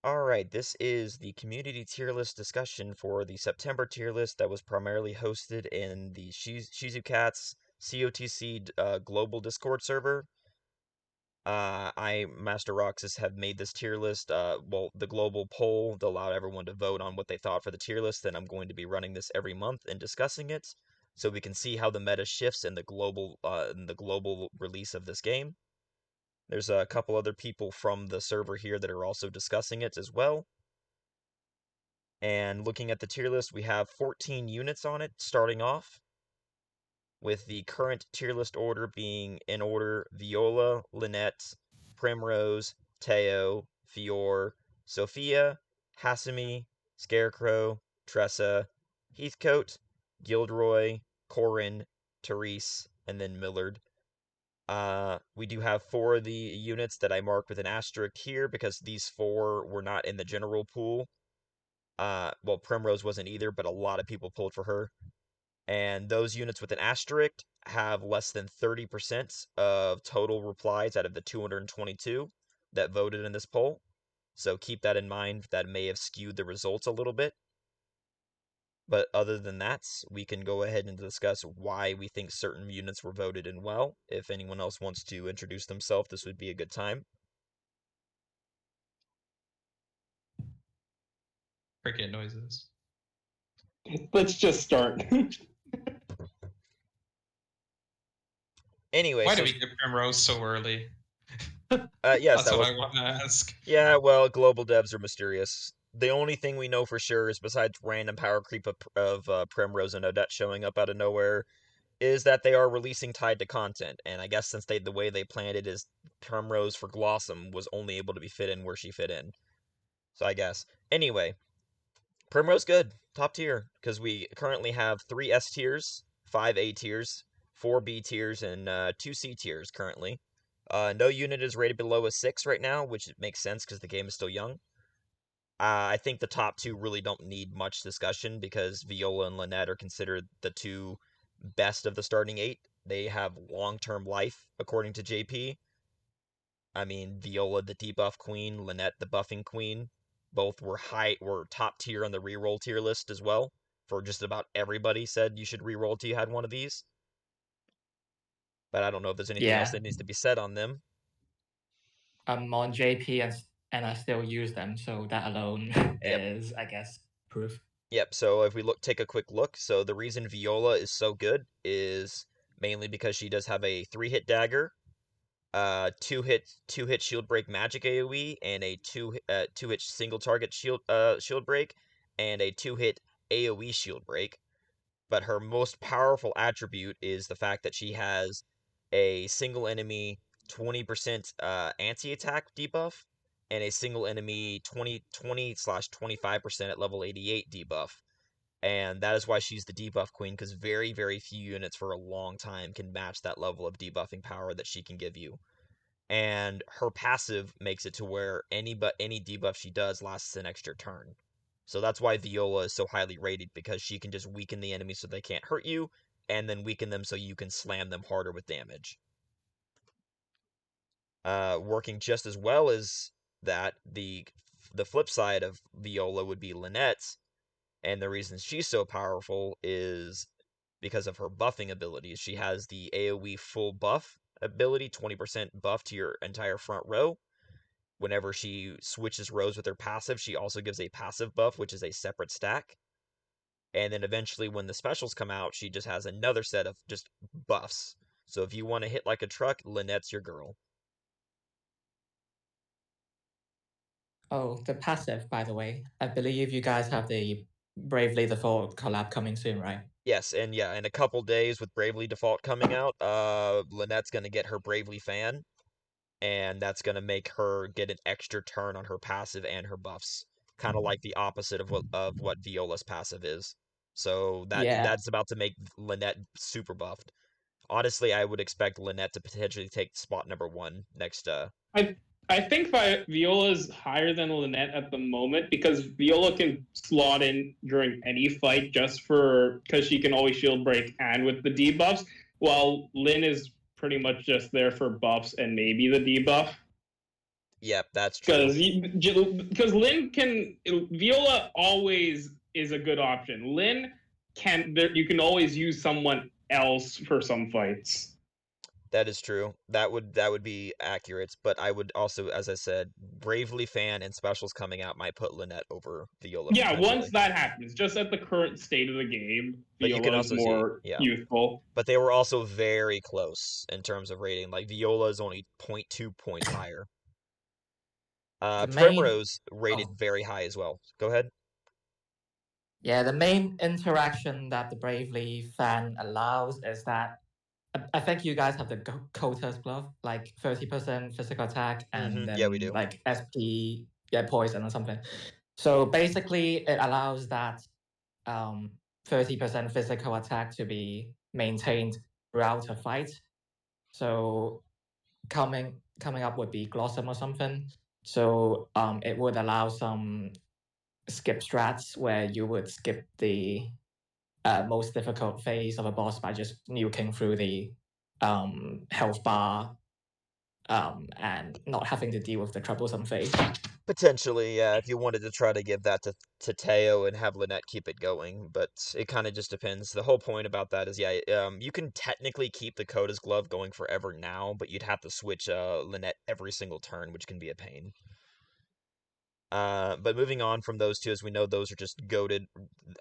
Alright, this is the community tier list discussion for the September tier list that was primarily hosted in the Shizukat's COTC global Discord server. Master Roxas, have made this tier list, the global poll that allowed everyone to vote on what they thought for the tier list, and I'm going to be running this every month and discussing it, so we can see how the meta shifts in the global release of this game. There's a couple other people from the server here that are also discussing it as well. And looking at the tier list, we have 14 units on it starting off, with the current tier list order being in order Viola, Lynette, Primrose, Teo, Fior, Sophia, Hasami, Scarecrow, Tressa, Heathcote, Gildroid, Corin, Therese, and then Millard. We do have 4 of the units that I marked with an asterisk here because these 4 were not in the general pool. Well, Primrose wasn't either, but a lot of people pulled for her. And those units with an asterisk have less than 30% of total replies out of the 222 that voted in this poll. So keep that in mind. That may have skewed the results a little bit. But other than that, we can go ahead and discuss why we think certain units were voted in well. If anyone else wants to introduce themselves, this would be a good time. Cricket noises. Let's just start. Anyway, Why do we get Primrose so early? yes, That's what I want to ask. Yeah, well, global devs are mysterious. The only thing we know for sure is, besides random power creep of Primrose and Odette showing up out of nowhere, is that they are releasing tied to content. And I guess since the way they planned it is Primrose for Blossom was only able to be fit in where she fit in. So I guess. Anyway, Primrose good, top tier, because we currently have 3 S tiers, 5 A tiers, 4 B tiers, and 2 C tiers currently. No unit is rated below a 6 right now, which makes sense because the game is still young. I think the top 2 really don't need much discussion because Viola and Lynette are considered the 2 best of the starting 8. They have long-term life, according to JP. I mean, Viola, the debuff queen, Lynette, the buffing queen, both were top tier on the reroll tier list as well. For just about everybody said you should reroll till you had one of these. But I don't know if there's anything else that needs to be said on them. I'm on JP and I still use them, so that alone is, I guess, proof. Yep, so if we take a quick look, so the reason Viola is so good is mainly because she does have a 3-hit dagger, 2-hit shield break magic AoE, and a 2-hit single target shield break, and a 2-hit AoE shield break. But her most powerful attribute is the fact that she has a single enemy 20% anti-attack debuff, and a single enemy 20/25% at level 88 debuff. And that is why she's the debuff queen, because very, very few units for a long time can match that level of debuffing power that she can give you. And her passive makes it to where any debuff she does lasts an extra turn. So that's why Viola is so highly rated, because she can just weaken the enemy so they can't hurt you, and then weaken them so you can slam them harder with damage. Working just as well as that, the flip side of Viola would be Lynette, and the reason she's so powerful is because of her buffing abilities. She has the AoE full buff ability, 20% buff to your entire front row. Whenever she switches rows with her passive, she also gives a passive buff, which is a separate stack. And then eventually when the specials come out, she just has another set of just buffs. So if you want to hit like a truck, Lynette's your girl. Oh, the passive, by the way. I believe you guys have the Bravely Default collab coming soon, right? Yes, and yeah, in a couple days with Bravely Default coming out, Lynette's going to get her Bravely fan, and that's going to make her get an extra turn on her passive and her buffs. Kind of like the opposite of what Viola's passive is. So that's about to make Lynette super buffed. Honestly, I would expect Lynette to potentially take spot number 1 next. I think Viola's higher than Lynette at the moment because Viola can slot in during any fight just because she can always shield break and with the debuffs, while Lynn is pretty much just there for buffs and maybe the debuff. Yep, that's true. Because Viola always is a good option. Lynn you can always use someone else for some fights. That is true. That would be accurate, but I would also, as I said, Bravely Fan and specials coming out might put Lynette over Viola Yeah, potentially. once that happens, just at the current state of the game, But you can Viola is also see, more yeah. youthful. But they were also very close in terms of rating. Like Viola is only 0.2 points higher. The main Primrose rated oh very high as well. Go ahead. yeah, the main interaction that the Bravely fan allows is that I think you guys have the Cotc glove, like 30% physical attack and Yeah, we then do. like SP, yeah, poison or something. So basically, it allows that 30% physical attack to be maintained throughout a fight. So coming up would be Blossom or something. So it would allow some skip strats where you would skip the most difficult phase of a boss by just nuking through the health bar and not having to deal with the troublesome phase. Potentially, yeah, if you wanted to try to give that to Teo and have Lynette keep it going, but it kind of just depends. The whole point about that is, yeah, you can technically keep the Coda's glove going forever now, but you'd have to switch Lynette every single turn, which can be a pain. But moving on from those two, as we know, those are just goated,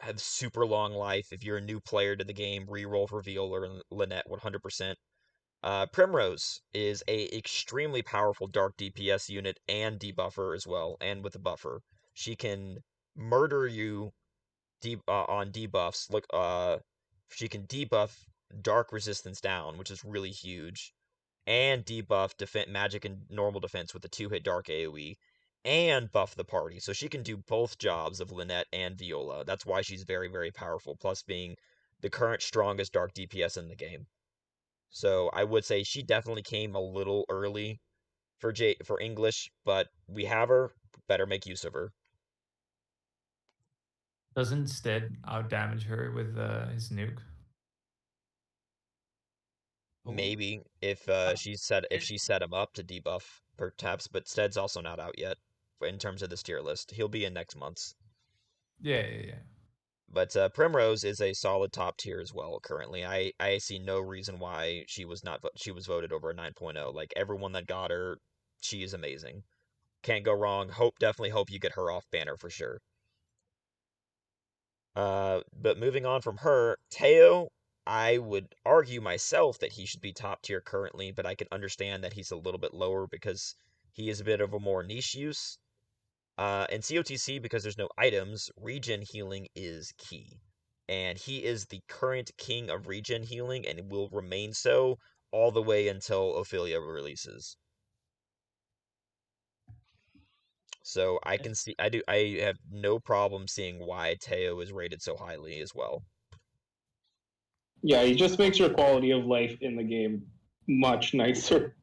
have super long life. If you're a new player to the game, reroll for Viola or Lynette 100%. Primrose is a extremely powerful dark DPS unit and debuffer as well, and with a buffer. She can murder you on debuffs. Look, she can debuff dark resistance down, which is really huge, and debuff magic and normal defense with a 2-hit dark AoE, and buff the party. So she can do both jobs of Lynette and Viola. That's why she's very, very powerful, plus being the current strongest dark DPS in the game. So I would say she definitely came a little early for English, but we have her. Better make use of her. Doesn't Stead outdamage her with his nuke? Maybe if she set him up to debuff perhaps, but Stead's also not out yet in terms of this tier list. He'll be in next month's. Yeah. But Primrose is a solid top tier as well currently. I see no reason why she was voted over a 9.0. Like everyone that got her, she is amazing. Can't go wrong. Definitely hope you get her off banner for sure. But moving on from her, Teo, I would argue myself that he should be top tier currently, but I can understand that he's a little bit lower because he is a bit of a more niche use. In COTC, because there's no items, regen healing is key. And he is the current king of regen healing and will remain so all the way until Ophelia releases. So I can see, I have no problem seeing why Teo is rated so highly as well. Yeah, he just makes your quality of life in the game much nicer.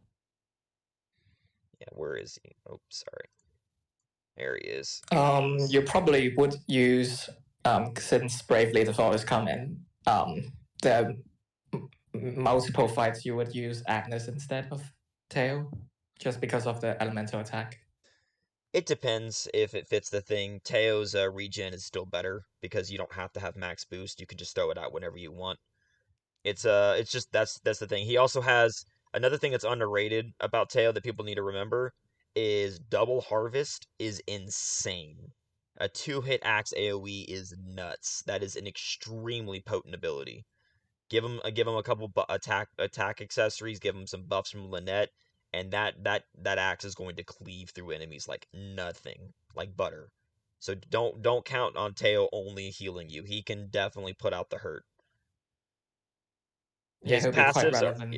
Yeah, where is he? Oh, sorry. There he is. You probably would use since Bravely Default is coming. The multiple fights you would use Agnes instead of Tail, just because of the elemental attack. It depends if it fits the thing. Teo's regen is still better because you don't have to have max boost. You can just throw it out whenever you want. It's just that's the thing. He also has another thing that's underrated about Teo that people need to remember is double harvest is insane. A 2-hit axe AoE is nuts. That is an extremely potent ability. Give him a couple attack accessories. Give him some buffs from Lynette, and that axe is going to cleave through enemies like nothing, like butter. So don't count on Teo only healing you. He can definitely put out the hurt. Yeah, His he'll be quite passives are relevant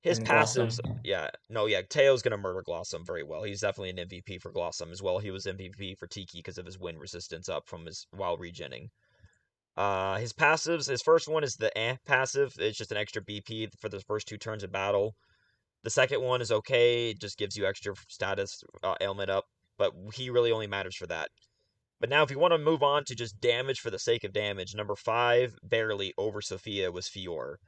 his in Blossom. passives Teo's gonna murder Glossum very well. He's definitely an MVP for Glossum as well. He was MVP for Tiki because of his wind resistance up from his while regenning. His passives, his first one is the passive. It's just an extra BP for the first 2 turns of battle. The second one is okay. It just gives you extra status ailment up, but he really only matters for that. But now if you want to move on to just damage for the sake of damage, number 5, barely over Sophia, was Fior.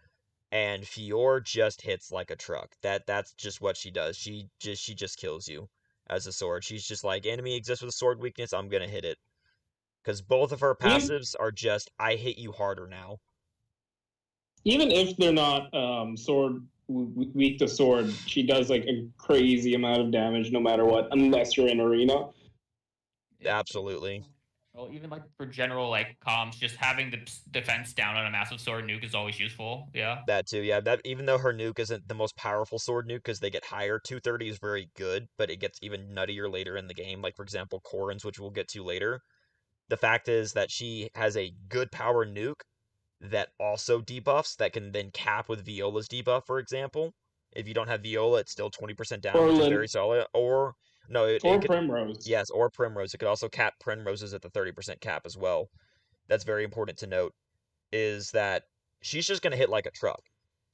And Fior just hits like a truck. That's just what she does. She just kills you. as a sword. She's just like, enemy exists with a sword weakness, I'm gonna hit it. Because both of her Even- passives are just, I hit you harder now. Even if they're not weak to sword, she does like a crazy amount of damage no matter what, unless you're in arena. Absolutely. Well, even like for general like comms, just having the defense down on a massive sword nuke is always useful. Yeah. That too, yeah. That even though her nuke isn't the most powerful sword nuke because they get higher, 230 is very good, but it gets even nuttier later in the game. Like for example, Corin's, which we'll get to later. The fact is that she has a good power nuke that also debuffs that can then cap with Viola's debuff, for example. If you don't have Viola, it's still 20% down, Or which is Lin- very solid. Or no, it Or could, Primrose. yes, or Primrose. It could also cap Primroses at the 30% cap as well. That's very important to note. Is that she's just going to hit like a truck.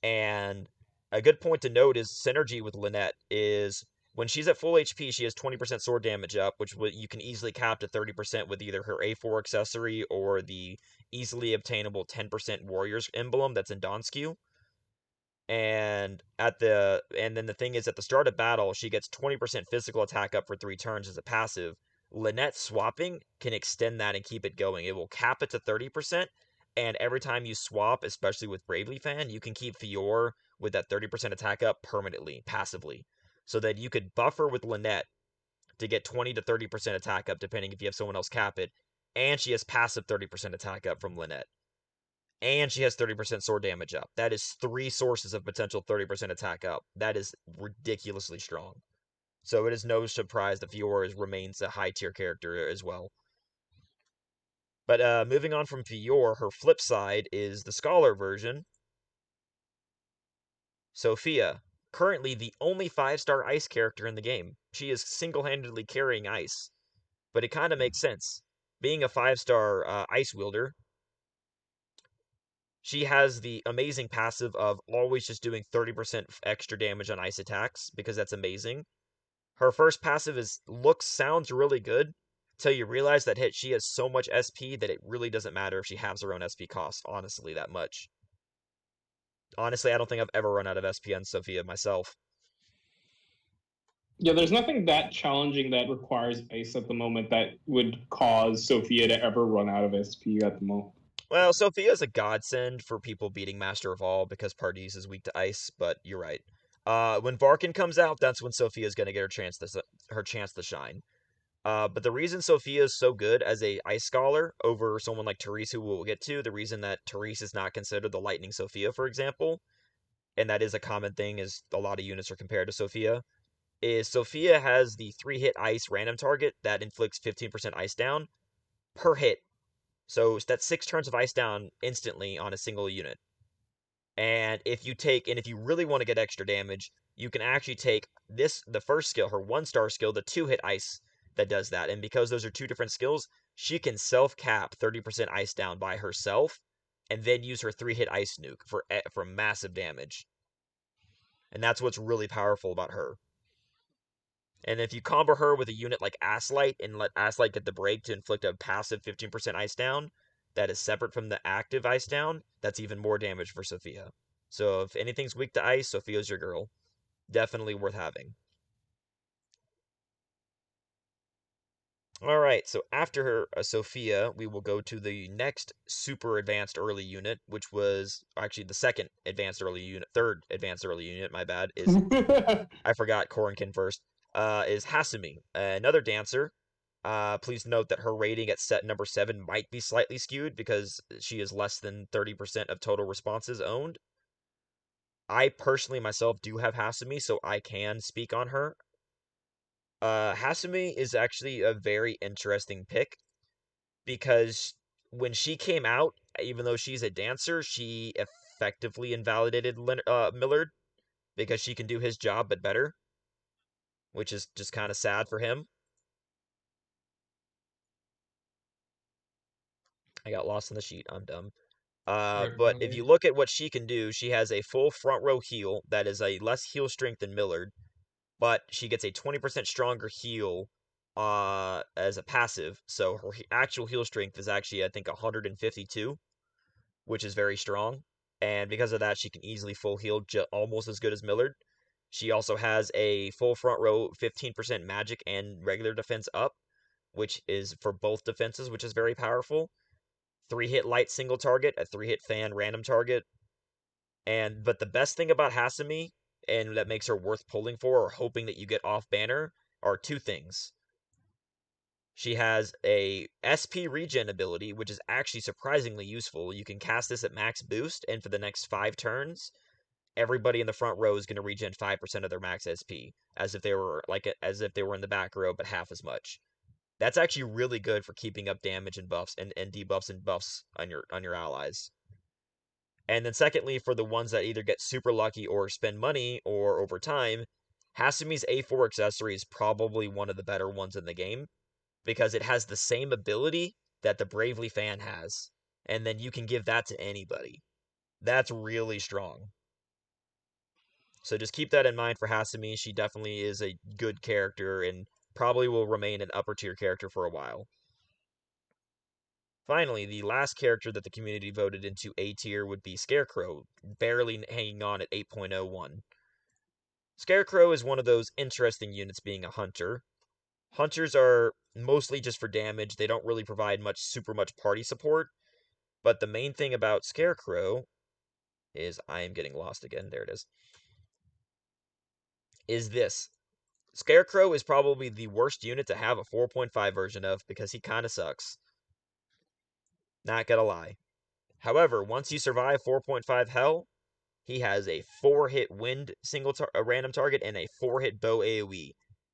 And a good point to note is synergy with Lynette is when she's at full HP, she has 20% sword damage up, which you can easily cap to 30% with either her A4 accessory or the easily obtainable 10% Warriors emblem that's in Donskew. And then the thing is at the start of battle, she gets 20% physical attack up for 3 turns as a passive. Lynette swapping can extend that and keep it going. It will cap it to 30%, and every time you swap, especially with Bravely Fan, you can keep Fior with that 30% attack up permanently, passively. So that you could buffer with Lynette to get 20 to 30% attack up, depending if you have someone else cap it. And she has passive 30% attack up from Lynette. And she has 30% sword damage up. That is 3 sources of potential 30% attack up. That is ridiculously strong. So it is no surprise that Fiora remains a high tier character as well. But moving on from Fiora, her flip side is the Scholar version. Sophia, currently the only 5-star ice character in the game. She is single-handedly carrying ice. But it kind of makes sense. Being a 5-star ice wielder, she has the amazing passive of always just doing 30% extra damage on ice attacks, because that's amazing. Her first passive sounds really good, till you realize that she has so much SP that it really doesn't matter if she halves her own SP cost, honestly, that much. Honestly, I don't think I've ever run out of SP on Sophia myself. Yeah, there's nothing that challenging that requires ice at the moment that would cause Sophia to ever run out of SP at the moment. Well, Sophia's a godsend for people beating Master of All because Pardis is weak to ice, but you're right. When Varkin comes out, that's when Sophia's going to get her chance to shine. But the reason Sophia is so good as a ice scholar over someone like Therese, who we'll get to, the reason that Therese is not considered the Lightning Sophia, for example, and that is a common thing, is a lot of units are compared to Sophia, is Sophia has the 3-hit ice random target that inflicts 15% ice down per hit. So that's 6 turns of ice down instantly on a single unit. And if you really want to get extra damage, you can actually take the first skill, her 1-star skill, the 2-hit ice that does that. And because those are 2 different skills, she can self-cap 30% ice down by herself, and then use her 3-hit ice nuke for massive damage. And that's what's really powerful about her. And if you combo her with a unit like Asslight and let Asslight get the break to inflict a passive 15% ice down that is separate from the active ice down, that's even more damage for Sophia. So if anything's weak to ice, Sophia's your girl. Definitely worth having. Alright, so after her, Sophia, we will go to the next super advanced early unit, which was actually the third advanced early unit, my bad, is, I forgot Corin came first, is Hasami, another dancer. Please note that her rating at set number 7 might be slightly skewed because she is less than 30% of total responses owned. I personally myself do have Hasami, so I can speak on her. Hasami is actually a very interesting pick because when she came out, even though she's a dancer, she effectively invalidated Millard because she can do his job but better, which is just kind of sad for him. I got lost in the sheet. I'm dumb. But if you look at what she can do, she has a full front row heal that is a less heal strength than Millard, but she gets a 20% stronger heal as a passive. So her actual heal strength is actually, I think, 152, which is very strong. And because of that, she can easily full heal almost as good as Millard. She also has a full front row 15% magic and regular defense up, which is for both defenses, which is very powerful. 3-hit light single target, a 3-hit fan random target. But the best thing about Hasami, and that makes her worth pulling for or hoping that you get off banner, are two things. She has a SP regen ability, which is actually surprisingly useful. You can cast this at max boost, and for the next 5 turns, everybody in the front row is going to regen 5% of their max SP, as if they were in the back row, but half as much. That's actually really good for keeping up damage and buffs and debuffs and buffs on your allies. And then secondly, for the ones that either get super lucky or spend money or over time, Hasami's A4 accessory is probably one of the better ones in the game, because it has the same ability that the Bravely Fan has, and then you can give that to anybody. That's really strong. So just keep that in mind for Hasami. She definitely is a good character and probably will remain an upper tier character for a while. Finally, the last character that the community voted into A tier would be Scarecrow, barely hanging on at 8.01. Scarecrow is one of those interesting units being a hunter. Hunters are mostly just for damage. They don't really provide super much party support. But the main thing about Scarecrow is, I am getting lost again. There it is this. Scarecrow is probably the worst unit to have a 4.5 version of because he kind of sucks. Not gonna lie. However, once you survive 4.5 hell, he has a 4-hit wind a random target and a 4-hit bow AoE.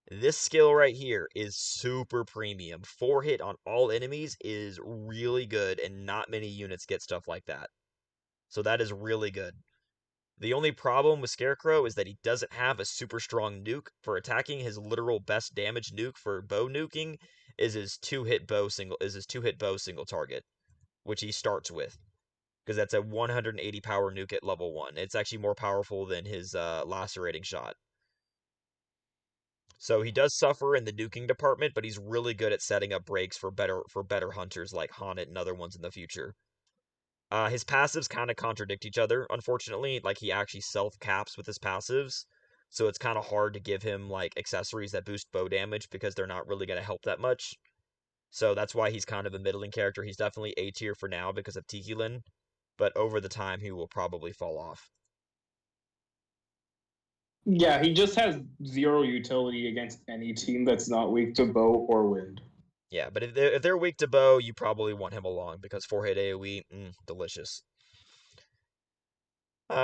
This skill right here is super premium. 4-hit on all enemies is really good, and not many units get stuff like that. So that is really good. The only problem with Scarecrow is that he doesn't have a super strong nuke for attacking. His literal best damage nuke for bow nuking is his 2-hit bow single target, which he starts with, because that's a 180 power nuke at level 1. It's actually more powerful than his lacerating shot. So he does suffer in the nuking department, but he's really good at setting up breaks for better hunters like Haunted and other ones in the future. His passives kind of contradict each other, unfortunately. Like, he actually self-caps with his passives, so it's kind of hard to give him, like, accessories that boost bow damage because they're not really going to help that much. So that's why he's kind of a middling character. He's definitely A tier for now because of Tikilin, but over the time he will probably fall off. Yeah, he just has 0 utility against any team that's not weak to bow or wind. Yeah, but if they're weak to bow, you probably want him along because 4-hit AoE, delicious.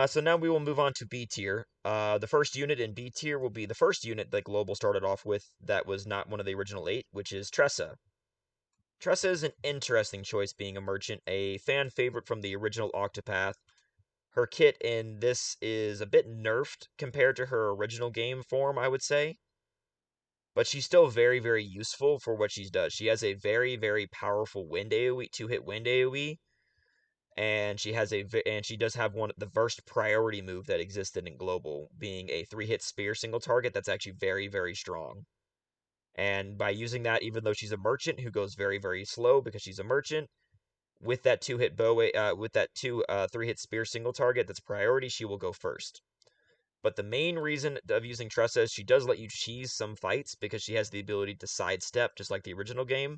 So now we will move on to B tier. The first unit in B tier will be the first unit that Global started off with that was not one of the original 8, which is Tressa. Tressa is an interesting choice being a merchant, a fan favorite from the original Octopath. Her kit in this is a bit nerfed compared to her original game form, I would say. But she's still very, very useful for what she does. She has a very, very powerful wind AoE, 2-hit wind AoE, and she does have the first priority move that existed in Global, being a 3-hit spear single target that's actually very, very strong. And by using that, even though she's a merchant who goes very, very slow because she's a merchant, with that 2-hit bow, with that 3-hit spear single target that's priority, she will go first. But the main reason of using Tressa is she does let you cheese some fights because she has the ability to sidestep, just like the original game.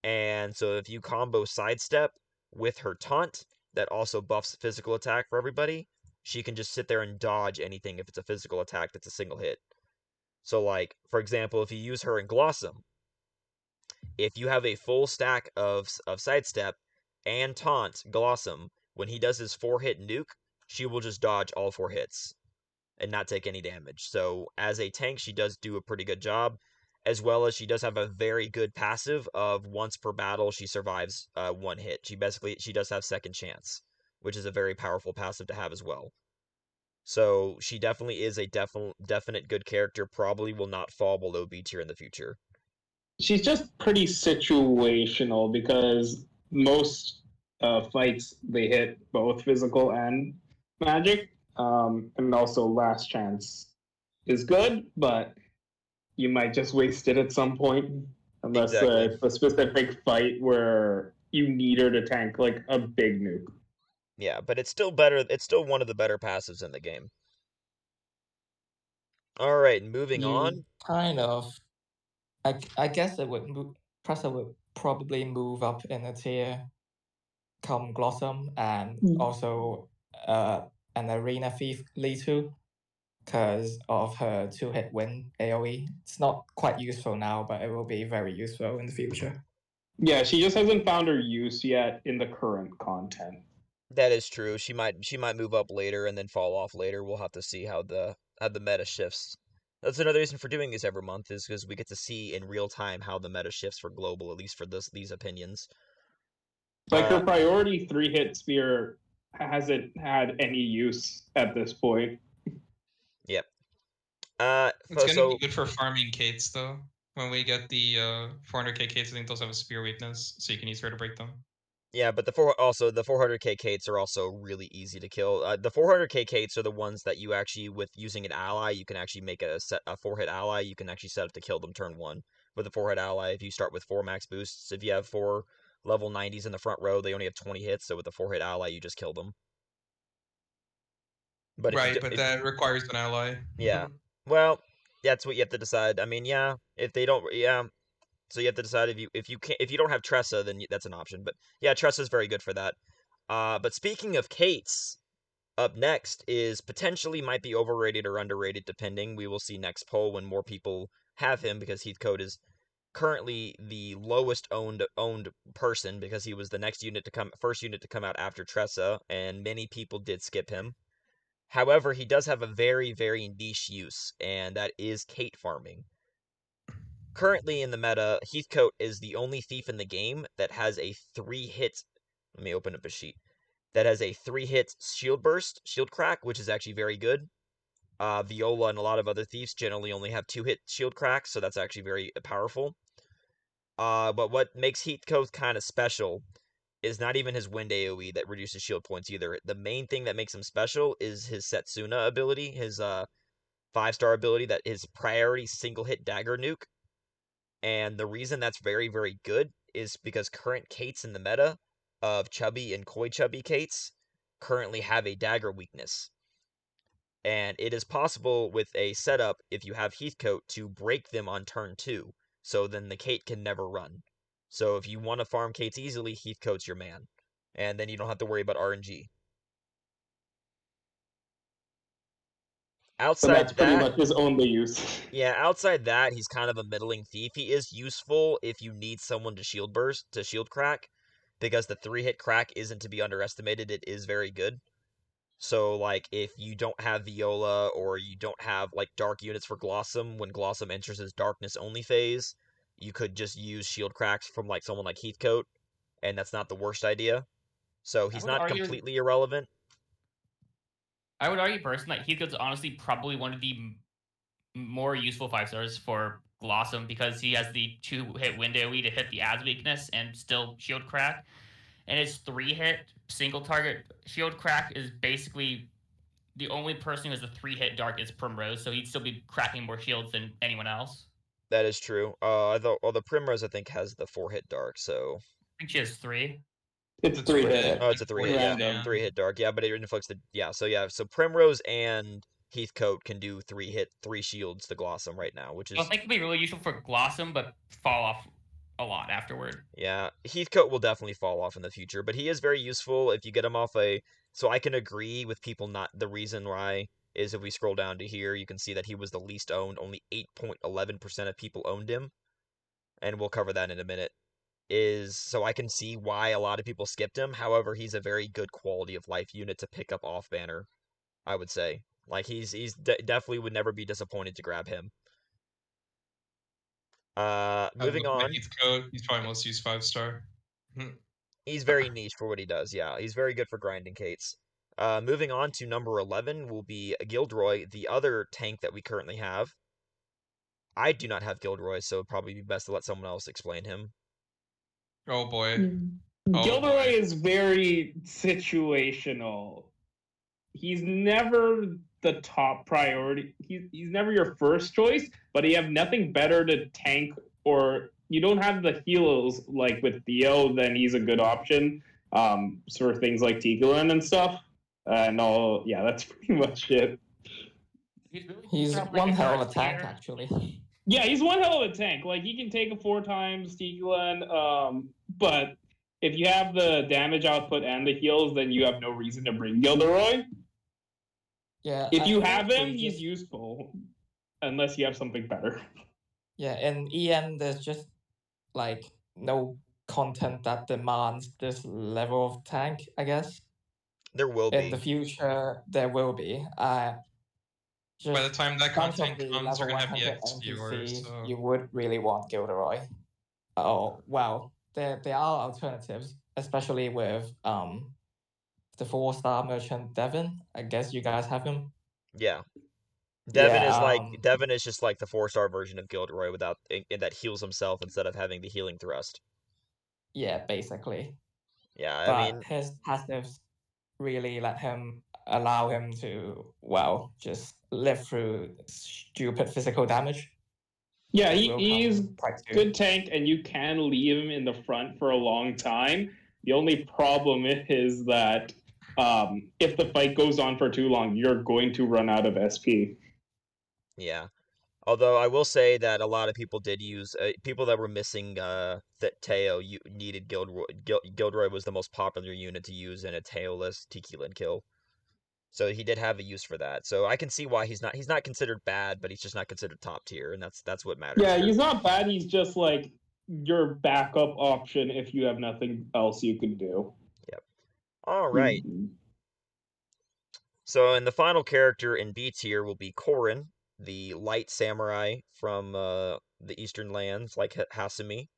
And so if you combo sidestep with her taunt, that also buffs physical attack for everybody, she can just sit there and dodge anything if it's a physical attack that's a single hit. So, like, for example, if you use her in Glossom, if you have a full stack of sidestep and taunt Glossom, when he does his 4-hit nuke, she will just dodge all 4 hits and not take any damage. So as a tank, she does do a pretty good job, as well as she does have a very good passive of once per battle she survives 1 hit. She does have second chance, which is a very powerful passive to have as well. So she definitely is a definite good character, probably will not fall below B tier in the future. She's just pretty situational because most fights they hit both physical and magic. And also last chance is good, but you might just waste it at some point unless Exactly. it's a specific fight where you need her to tank like a big nuke. Yeah, but it's still better. It's still one of the better passives in the game. All right, moving You- on. Kind of. I guess it would Tressa would probably move up in a tier come Blossom and also an Arena Thief Lee too, because of her 2-hit win AoE. It's not quite useful now, but it will be very useful in the future. Yeah, she just hasn't found her use yet in the current content. That is true. She might move up later and then fall off later. We'll have to see how the meta shifts. That's another reason for doing this every month, is because we get to see in real time how the meta shifts for global, at least for these opinions. Like her priority 3-hit spear hasn't had any use at this point. Yep. It's gonna So be good for farming Kates though. When we get the 400k Kates, I think those have a spear weakness, so you can use her to break them. yeah, but the 400k Kates are also really easy to kill. The 400k Kates are the ones that you actually, with using an ally, you can actually make a 4-hit ally. You can actually set up to kill them turn 1 with a 4-hit ally. If you start with 4 max boosts, if you have 4 level 90s in the front row, they only have 20 hits. So with a 4-hit ally, you just kill them. But right, but that requires an ally. Yeah. Well, that's what you have to decide. I mean, yeah, if they don't, yeah. So you have to decide if you don't have Tressa, then that's an option. But yeah, Tressa's very good for that. But speaking of Kates, up next is potentially might be overrated or underrated, depending. We will see next poll when more people have him, because Heathcote is currently the lowest owned person, because he was the first unit to come out after Tressa, and many people did skip him. However, he does have a very, very niche use, and that is Kate farming. Currently in the meta, Heathcote is the only thief in the game that has a 3-hit. Let me open up a sheet. That has a 3-hit shield burst, shield crack, which is actually very good. Viola and a lot of other thieves generally only have 2-hit shield crack, so that's actually very powerful. But what makes Heathcote kind of special is not even his wind AoE that reduces shield points either. The main thing that makes him special is his Setsuna ability, his 5-star ability, that is priority single hit dagger nuke. And the reason that's very, very good is because current Kates in the meta of Chubby and Koi Chubby Kates currently have a dagger weakness. And it is possible with a setup, if you have Heathcote, to break them on turn 2. So then the Kate can never run. So if you want to farm Kates easily, Heathcote's your man. And then you don't have to worry about RNG. So Outside that's pretty that, much his only use. yeah, outside that, he's kind of a middling thief. He is useful if you need someone to shield burst, to shield crack, because the 3-hit crack isn't to be underestimated. It is very good. So, like, if you don't have Viola, or you don't have, like, dark units for Glossum, when Glossum enters his darkness only phase, you could just use shield cracks from, like, someone like Heathcote, and that's not the worst idea. So he's not completely irrelevant. I would argue personally that Heathcote's honestly probably one of the more useful 5-stars for Glossum, because he has the 2-hit wind AoE to hit the Ad's weakness and still shield crack. And his 3-hit single target shield crack is basically the only person who has a 3-hit dark is Primrose, so he'd still be cracking more shields than anyone else. That is true. The Primrose, I think, has the 4-hit dark, so... I think she has 3. It's 3-hit. Oh, it's a 3-hit, yeah. 3-hit dark, yeah, but it inflicts the... Yeah, so Primrose and Heathcote can do 3 shields to Glossum right now, which is... I think it'd be really useful for Glossum, but fall off a lot afterward. Yeah, Heathcote will definitely fall off in the future, but he is very useful if you get him off a... So I can agree with people not... The reason why is if we scroll down to here, you can see that he was the least owned. Only 8.11% of people owned him, and we'll cover that in a minute. So I can see why a lot of people skipped him. However, he's a very good quality of life unit to pick up off banner, I would say. Like, he's definitely would never be disappointed to grab him. Moving on. Heathcote, he's probably most used 5-star. He's very niche for what he does, yeah. He's very good for grinding Kates. Moving on to number 11 will be Gildroid, the other tank that we currently have. I do not have Gildroid, so it'd probably be best to let someone else explain him. Oh boy. Gildroid is very situational. He's never the top priority. He's never your first choice, but you have nothing better to tank, or you don't have the heals like with Theo, then he's a good option for things like Tigolin and stuff. Yeah, that's pretty much it. He's Like one a hell of a guard tank, tier. actually. Yeah, he's one hell of a tank. Like, he can take it 4 times, Tigelan, but if you have the damage output and the heals, then you have no reason to bring Gildroid. Yeah. If I you think have him, we he's just- useful, unless you have something better. Yeah, in EN, there's just like no content that demands this level of tank, I guess. There will In the be. future, there will be. Just By the time that bunch of content the comes, level we're gonna have 100 EX viewers. NPCs, So you would really want Gilderoy. Oh, well, there are alternatives, especially with the 4-star merchant Devin. I guess you guys have him. Yeah. Devin Yeah, is like Devin is just like the 4-star version of Gildroid without that heals himself instead of having the healing thrust. yeah, basically. Yeah, I But mean, his passives really allow him to, well, just live through stupid physical damage. Yeah, That will he's come quite soon. good tank, and you can leave him in the front for a long time. The only problem is that if the fight goes on for too long, you're going to run out of SP. yeah. Although I will say that a lot of people did use people that were missing Teo needed Gildroid. Gildroid was the most popular unit to use in a Teo-less Tigelan kill. So he did have a use for that. So I can see why he's not considered bad, but he's just not considered top tier, and that's what matters. Yeah, here. he's not bad. He's just like your backup option if you have nothing else you can do. Yep. All right. So, and the final character in B tier will be Corin, the light samurai from the Eastern lands, like Hasami.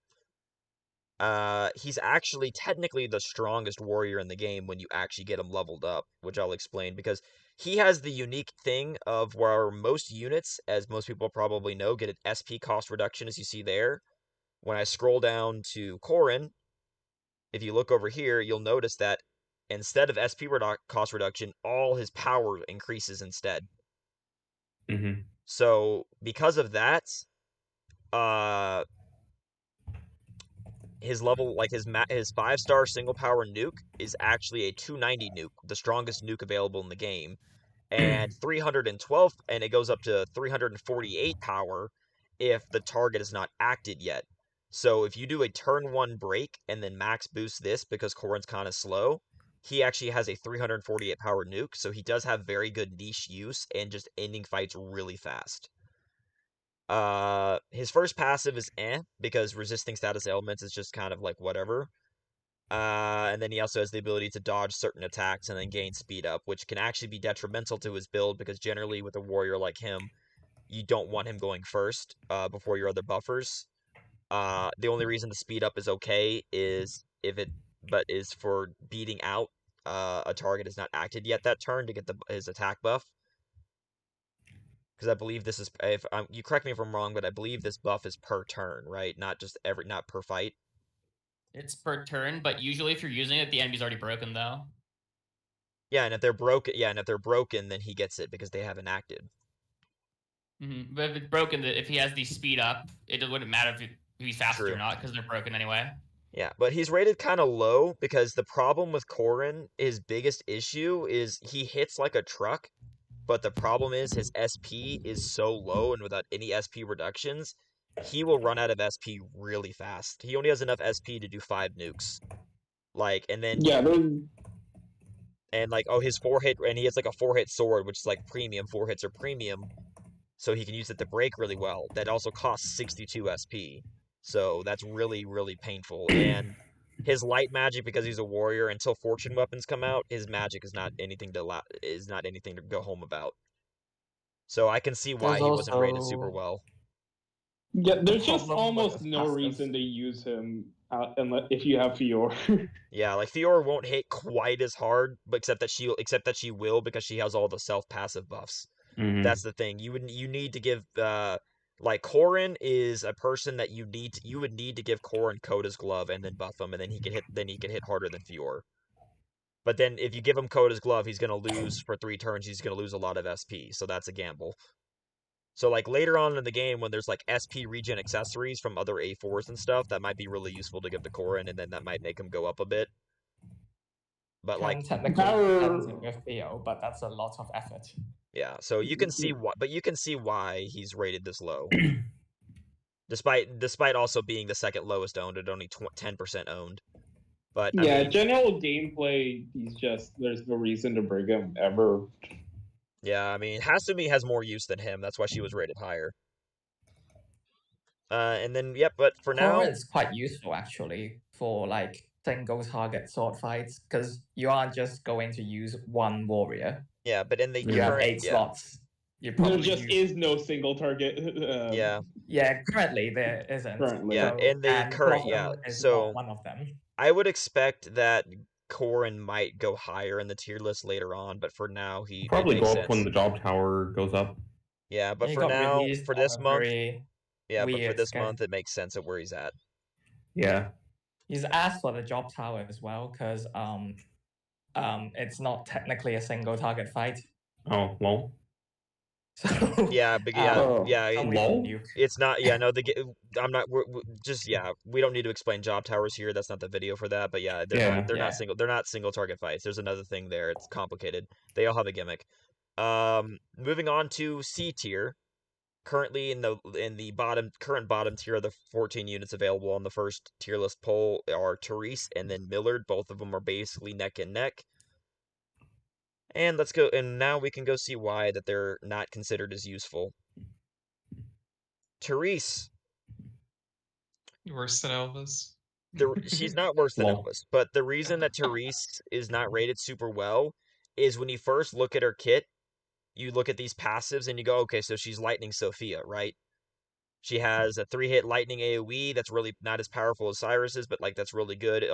He's actually technically the strongest warrior in the game when you actually get him leveled up, which I'll explain, because he has the unique thing of where most units, as most people probably know, get an SP cost reduction, as you see there. When I scroll down to Corin, if you look over here, you'll notice that instead of SP cost reduction, all his power increases instead. Mm-hmm. So because of that, his level, like his 5-star single power nuke is actually a 290 nuke, the strongest nuke available in the game, and 312, and it goes up to 348 power if the target is not acted yet. So if you do a turn 1 break and then max boost this because Corin's kind of slow, he actually has a 348 power nuke, so he does have very good niche use and just ending fights really fast. His first passive is because resisting status ailments is just kind of like whatever. And then he also has the ability to dodge certain attacks and then gain speed up, which can actually be detrimental to his build because generally with a warrior like him, you don't want him going first before your other buffers. The only reason the speed up is okay is is for beating out a target is not acted yet that turn to get his attack buff. Because I believe this is, if you correct me if I'm wrong, but I believe this buff is per turn, right? Not per fight. It's per turn, but usually if you're using it, the enemy's already broken though. Yeah, and if they're broken, then he gets it because they haven't acted. But if it's broken, if he has the speed up, it wouldn't matter if he's faster True. or not because they're broken anyway. Yeah, but he's rated kind of low because the problem with Corin, his biggest issue is he hits like a truck, but the problem is his SP is so low, and without any SP reductions, he will run out of SP really fast. He only has enough SP to do 5 nukes. Like, and then Yeah, and like, oh, his 4-hit, and he has like a 4-hit sword, which is like premium. 4 hits are premium, so he can use it to break really well. That also costs 62 SP, so that's really, really painful. And his light magic, because he's a warrior, until fortune weapons come out, his magic is not anything to go home about. So I can see why There's he wasn't rated super also- well. yeah, there's just problem almost with no passives. reason to use him unless if you have Fior. Yeah, like Fiora won't hit quite as hard, but except that she will because she has all the self passive buffs. Mm-hmm. That's the thing. You need to give like Corin is a person that you would need to give Corin Coda's glove and then buff him, and then he can hit harder than Fior. But then if you give him Coda's glove, he's gonna lose for 3 turns. He's gonna lose a lot of SP, so that's a gamble. So like later on in the game, when there's like SP regen accessories from other A4s and stuff, that might be really useful to give to Corin, and then that might make him go up a bit. But Can like, technically Power- balance it with Theo, but that's a lot of effort. yeah, so you can see why he's rated this low. Despite also being the second lowest owned at only 10% owned. But I Yeah, mean, general gameplay, there's no reason to bring him ever. yeah, I mean, Hasami has more use than him. That's why she was rated higher. And then, yep, but for now, Corin's quite useful actually for like single target sword fights because you aren't just going to use one warrior. yeah, but in the You have current, 8 yeah, slots. You There probably just use... is no single target. yeah, Yeah, currently there isn't. Currently. yeah, So, in the and current, Blossom yeah, is so not one of them. I would expect that Corin might go higher in the tier list later on, but for now, it Probably makes go up when sense. the job tower goes up. Yeah, but He for got now, released for on this a month, very yeah, but for weird this schedule. month, it makes sense at where he's at. Yeah. He's asked for the job tower as well because it's not technically a single target fight. Oh, well. So Yeah, but Oh. Lol. it's not. Yeah, no, I'm not. Just yeah, we don't need to explain job towers here. That's not the video for that. But yeah, they're Yeah. not. They're Yeah. not single. They're not single target fights. There's another thing there. It's complicated. They all have a gimmick. Moving on to C tier. Currently in the current bottom tier of the 14 units available on the first tier list poll are Therese and then Millard. Both of them are basically neck and neck. And let's go. And now we can go see why that they're not considered as useful. Therese. Worse than Elvis. She's not worse than Lol. Elvis, but the reason that Therese is not rated super well is when you first look at her kit, you look at these passives and you go, okay, so she's Lightning Sophia, right? She has a 3-hit Lightning AoE that's really not as powerful as Cyrus's, but like that's really good.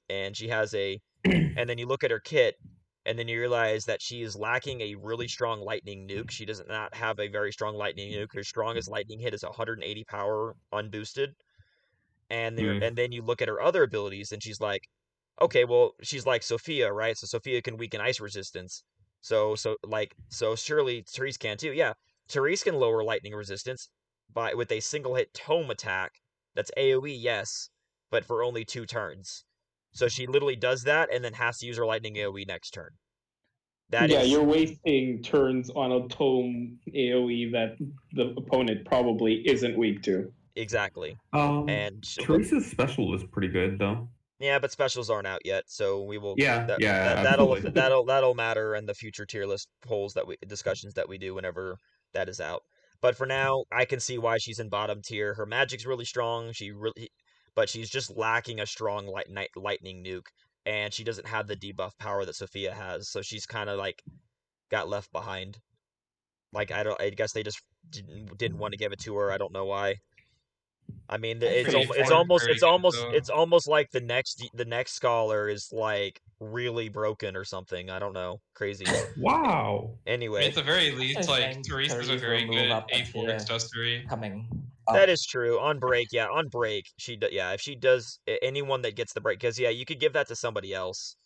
And she has and then you look at her kit, and then you realize that she is lacking a really strong Lightning nuke. She does not have a very strong Lightning nuke. Her strongest Lightning hit is 180 power unboosted. And then you look at her other abilities, and she's like, okay, well, she's like Sophia, right? So Sophia can weaken ice resistance. So surely Therese can too. Yeah, Therese can lower lightning resistance with a single hit tome attack. That's AoE, yes, but for only 2 turns. So she literally does that and then has to use her lightning AoE next turn. You're wasting turns on a tome AoE that the opponent probably isn't weak to. Exactly. And Theresa's special is pretty good though. Yeah, but specials aren't out yet, so we will. Absolutely. That'll matter in the future tier list polls discussions that we do whenever that is out. But for now, I can see why she's in bottom tier. Her magic's really strong. But she's just lacking a strong lightning nuke, and she doesn't have the debuff power that Sophia has. So she's kind of like got left behind. Like I guess they just didn't want to give it to her. I don't know why. I mean, it's almost like the next scholar is like really broken or something. I don't know, crazy. Wow. Anyway, I mean, at the very least, like Therese Therese is a very will good move up a A4 tier accessory. coming. that is true. On break, if she does anyone that gets the break, because you could give that to somebody else.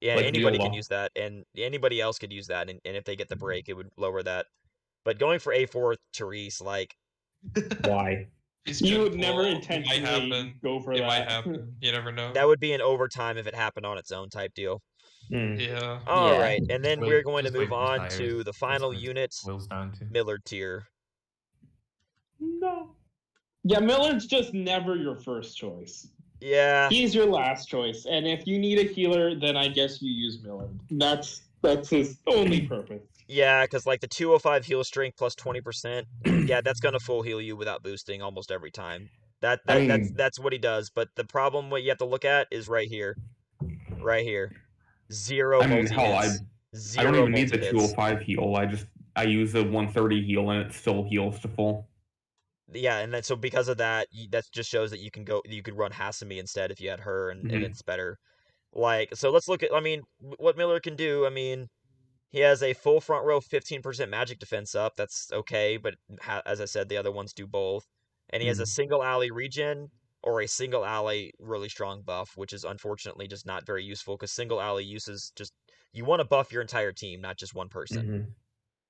Yeah, Like anybody Viola. can use that, and anybody else could use that, and if they get the break, it would lower that. But going for A4 Therese, like, why? You would never It might intentionally happen. go for It that. might happen. You never know. that would be an overtime if it happened on its own type deal. Yeah. All Yeah. right, and then Wait, we're going to just move wait for on tires. to the That's final what it unit, boils down to. Millard tier. No. Yeah, Millard's just never your first choice. Yeah, He's your last choice, and if you need a healer, then I guess you use Millard. That's his only purpose. yeah, because like the 205 heal strength plus 20%, yeah, that's gonna full heal you without boosting almost every time. That's what he does. But the problem what you have to look at is right here, zero multi hits. I don't even need the multi-hits. 205 heal. I use the 130 heal and it still heals to full. Yeah, and then so because of that, that just shows that you could run Hasami instead if you had her, and it's better. Like, so let's look at, I mean, what Millard can do. I mean, he has a full front row 15% magic defense up. That's okay, but as I said, the other ones do both. And he has a single ally regen or a single ally really strong buff, which is unfortunately just not very useful because single ally uses you want to buff your entire team, not just one person.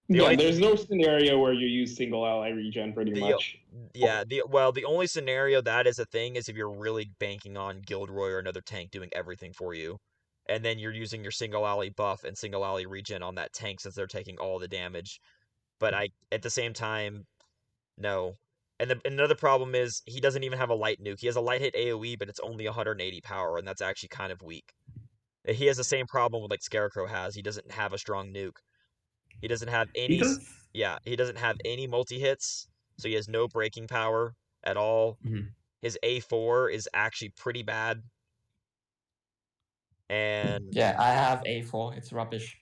There's no scenario where you use single ally regen pretty much. Yeah, the only scenario that is a thing is if you're really banking on Gildroid or another tank doing everything for you. and then you're using your single ally buff and single ally regen on that tank since they're taking all the damage. But at the same time, no. And another problem is he doesn't even have a light nuke. He has a light hit AoE, but it's only 180 power, and that's actually kind of weak. He has the same problem with like Scarecrow has. He doesn't have a strong nuke. He doesn't have He any. does. Yeah, he doesn't have any multi hits, so he has no breaking power at all. Mhm. His A4 is actually pretty bad. And Yeah, I have A4. It's rubbish.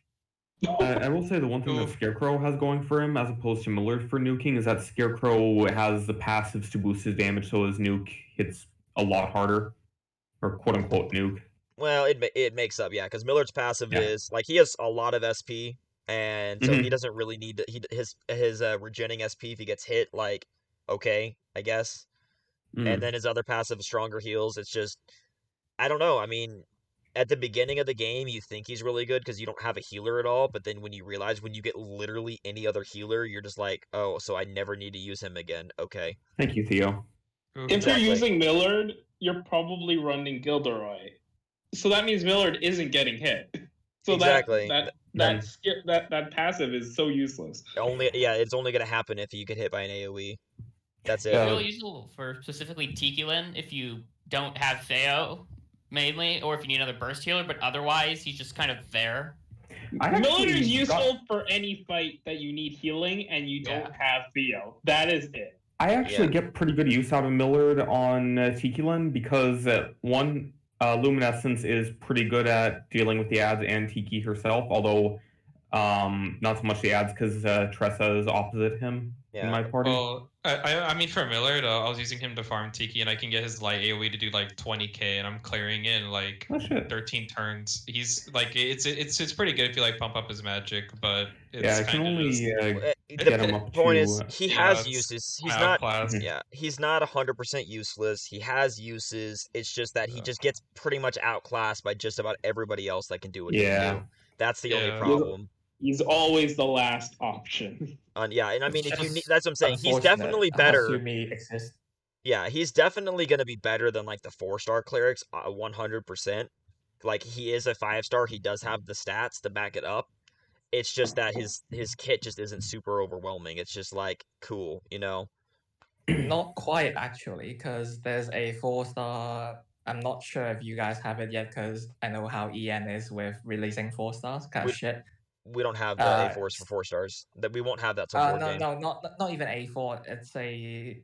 I will say the one thing that Oof. Scarecrow has going for him, as opposed to Millard for nuking, is that Scarecrow has the passives to boost his damage, so his nuke hits a lot harder, or quote unquote nuke. well, it makes up, yeah, because Millard's passive Yeah. is like he has a lot of SP, and so he Mhm. doesn't really need to, his regenning SP if he gets hit, like okay, I guess. And then his other passive stronger heals. It's just I don't know. I mean, at the beginning of the game, you think he's really good because you don't have a healer at all. But then when you realize when you get literally any other healer, you're just like, oh, so I never need to use him again. Okay. Thank you, Theo. Oof. If you're Exactly. using Millard, you're probably running Gildroid. So that means Millard isn't getting hit. So Exactly. that passive is so useless. It's only gonna happen if you get hit by an AoE. That's it. Yeah. Really useful for specifically Tikilin if you don't have Theo mainly, or if you need another burst healer, but otherwise he's just kind of there. Millard is actually useful for any fight that you need healing and you don't have Theo. That is it. I actually get pretty good use out of Millard on Tikilin because one, Luminescence is pretty good at dealing with the ads and Tiki herself, although not so much the ads because Tressa is opposite him in my party. Well, I mean, for Millard, I was using him to farm Tiki, and I can get his light AoE to do like 20k, and I'm clearing in like Oh shit. 13 turns. He's like, it's pretty good if you like pump up his magic, but it's Yeah, I can kind of only just get him up point to. is he yeah, has it's uses. He's my not. outclass. Yeah, he's not 100% useless. He has uses. It's just that he just gets pretty much outclassed by just about everybody else that can do what he can do. That's the only Yeah. problem. He's always the last option. Yeah, and I mean, if you need, Just that's what I'm saying. He's unfortunate definitely better. Hasami exists. Yeah, he's definitely going to be better than like the 4-star clerics, 100%. Like he is a 5-star. He does have the stats to back it up. It's just that his kit just isn't super overwhelming. It's just like cool, you know. Not quite actually, because there's a 4-star. I'm not sure if you guys have it yet, because I know how EN is with releasing 4-stars. Kind of shit. We don't have the A4s for 4-stars. That we won't have that till board game. No, not even A4. It's a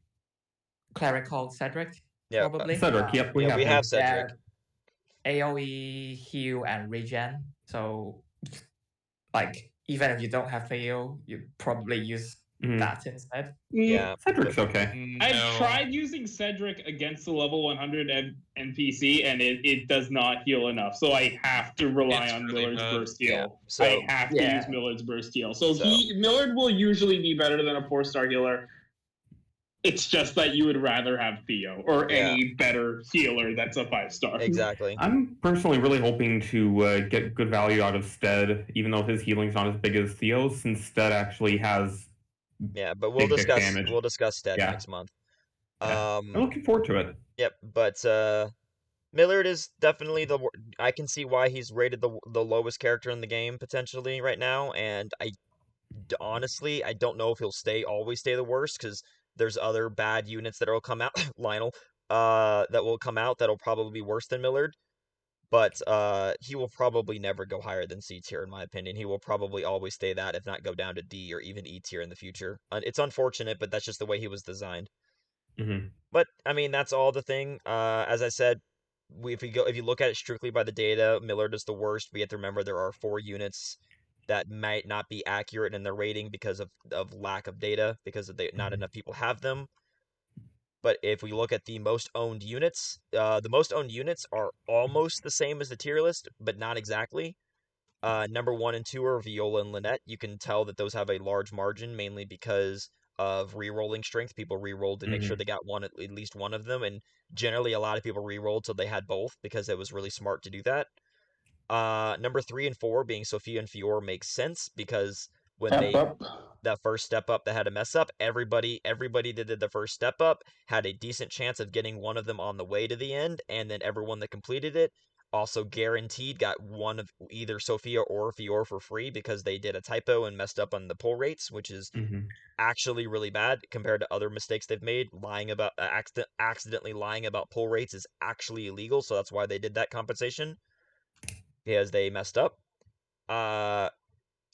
cleric called Cedric. Yeah, Probably. Cedric, yep, we yeah, have we him. have Cedric. AoE, heal, and regen. So, like, even if you don't have Theo, you probably use that instead. Yeah, Cedric's okay. I've tried using Cedric against the level 100 NPC, and it does not heal enough. So I have to rely It's on really Millard's bad. burst heal. Yeah, so- I have to Yeah. use Millard's burst heal. So Millard will usually be better than a 4-star healer. It's just that you would rather have Theo or any better healer that's a 5-star. Exactly. I'm personally really hoping to get good value out of Stead, even though his healing's not as big as Theo's, since Stead actually has. Yeah, but we'll Big discuss damage. Stead Yeah. next month. Yeah. I'm looking forward to it. Yep, but Millard is definitely I can see why he's rated the lowest character in the game potentially right now, and honestly I don't know if he'll always stay the worst because there's other bad units that will come out, Lionel, that will come out that'll probably be worse than Millard. But he will probably never go higher than C tier, in my opinion. He will probably always stay that, if not go down to D or even E tier in the future. It's unfortunate, but that's just the way he was designed. Mm-hmm. But I mean, that's all the thing. As I said, if you look at it strictly by the data, Millard is the worst. We have to remember there are 4 units that might not be accurate in their rating because of lack of data, because not enough people have them. But if we look at the most owned units, the most owned units are almost the same as the tier list, but not exactly. Number 1 and 2 are Viola and Lynette. You can tell that those have a large margin, mainly because of re-rolling strength. People re-rolled to make sure they got at least one of them, and generally a lot of people re-rolled till they had both because it was really smart to do that. Number 3 and 4 being Sophia and Fior makes sense because when that first step up that had a mess up, everybody that did the first step up had a decent chance of getting one of them on the way to the end, and then everyone that completed it also guaranteed got one of either Sophia or Fior for free because they did a typo and messed up on the pull rates, which is actually really bad compared to other mistakes they've made. Lying about accidentally lying about pull rates is actually illegal, so that's why they did that compensation, because they messed up.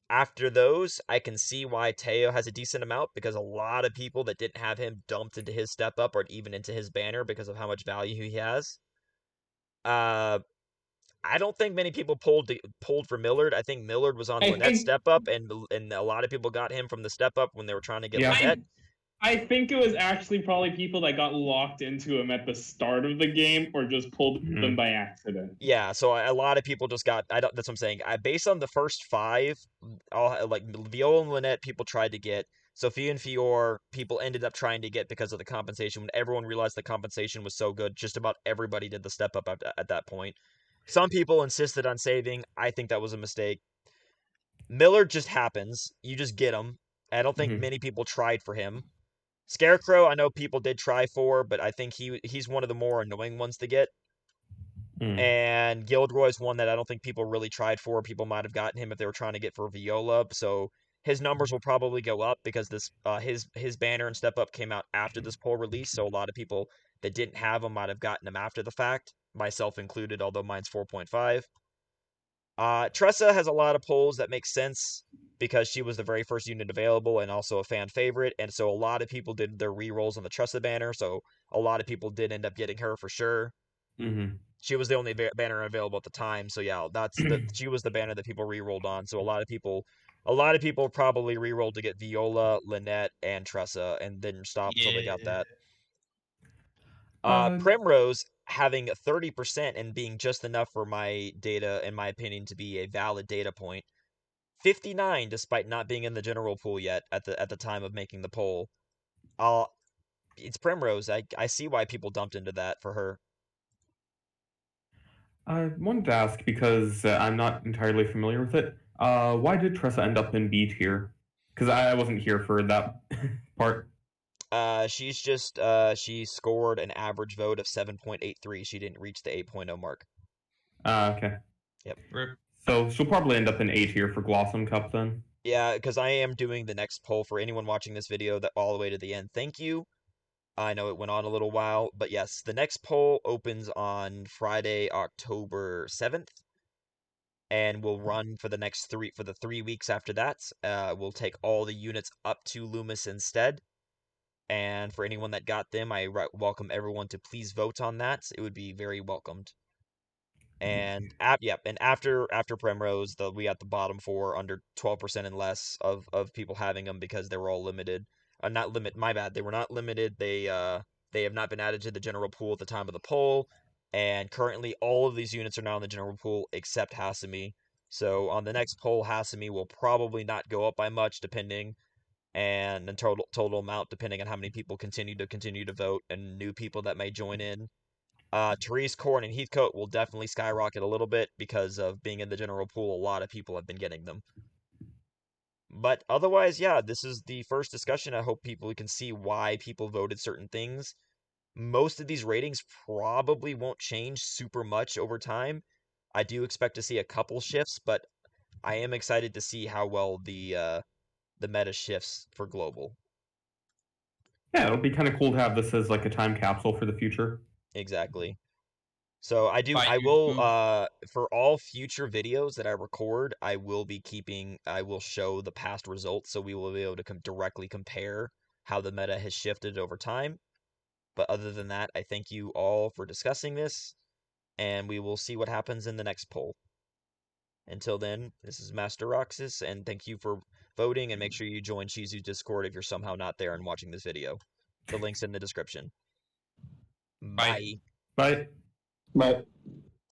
After those, I can see why Teo has a decent amount, because a lot of people that didn't have him dumped into his step up or even into his banner because of how much value he has. I don't think many people pulled for Millard. I think Millard was on Lynette's step up, and a lot of people got him from the step up when they were trying to get Lynette. I think it was actually probably people that got locked into him at the start of the game or just pulled them by accident. Yeah, so a lot of people just got. That's what I'm saying. Based on the first 5, like Viola and Lynette, people tried to get. Sophia and Fior, people ended up trying to get because of the compensation. When everyone realized the compensation was so good, just about everybody did the step up at that point. Some people insisted on saving. I think that was a mistake. Millard just happens. You just get him. I don't think many people tried for him. Scarecrow, I know people did try for, but I think he's one of the more annoying ones to get. And Gildroid's one that I don't think people really tried for. People might have gotten him if they were trying to get for Viola. So his numbers will probably go up because this his banner and step up came out after this poll release. So a lot of people that didn't have him might have gotten him after the fact, myself included, although mine's 4.5. Tressa has a lot of polls that make sense because she was the very first unit available and also a fan favorite, and so a lot of people did their rerolls on the Tressa banner, so a lot of people did end up getting her for sure. She was the only banner available at the time, so yeah, she was the banner that people rerolled on. So a lot of people probably rerolled to get Viola, Lynette, and Tressa, and didn't stop until they got that. Primrose having 30% and being just enough for my data, in my opinion, to be a valid data point. 59, despite not being in the general pool yet at the time of making the poll. It's Primrose. I see why people dumped into that for her. I wanted to ask, because I'm not entirely familiar with it, why did Tressa end up in B tier? Because I wasn't here for that part. She's just she scored an average vote of 7.83. She didn't reach the 8.0 mark. Okay. Yep. So she'll probably end up in A tier for Blossom Cup then. Yeah, because I am doing the next poll for anyone watching this video that all the way to the end. Thank you. I know it went on a little while, but yes, the next poll opens on Friday, October 7th, and will run for the 3 weeks after that. We'll take all the units up to Loomis instead. And for anyone that got them, I welcome everyone to please vote on that. It would be very welcomed. And after Primrose, we got the bottom 4 under 12% and less of people having them because they were all limited. Not limit. My bad. They were not limited. They have not been added to the general pool at the time of the poll, and currently all of these units are now in the general pool except Hasami. So on the next poll, Hasami will probably not go up by much, depending. And the total amount, depending on how many people continue to vote and new people that may join in. Therese, Corin, and Heathcote will definitely skyrocket a little bit because of being in the general pool. A lot of people have been getting them. But otherwise, yeah, this is the first discussion. I hope people can see why people voted certain things. Most of these ratings probably won't change super much over time. I do expect to see a couple shifts, but I am excited to see how well the meta shifts for global. Yeah, it'll be kind of cool to have this as like a time capsule for the future. Exactly. So I will for all future videos that I record, I will show the past results, so we will be able to directly compare how the meta has shifted over time. But other than that, I thank you all for discussing this, and we will see what happens in the next poll. Until then, this is Master Roxas, and thank you for voting, and make sure you join Shizu's Discord if you're somehow not there and watching this video. The link's in the description. Bye. Bye. Bye.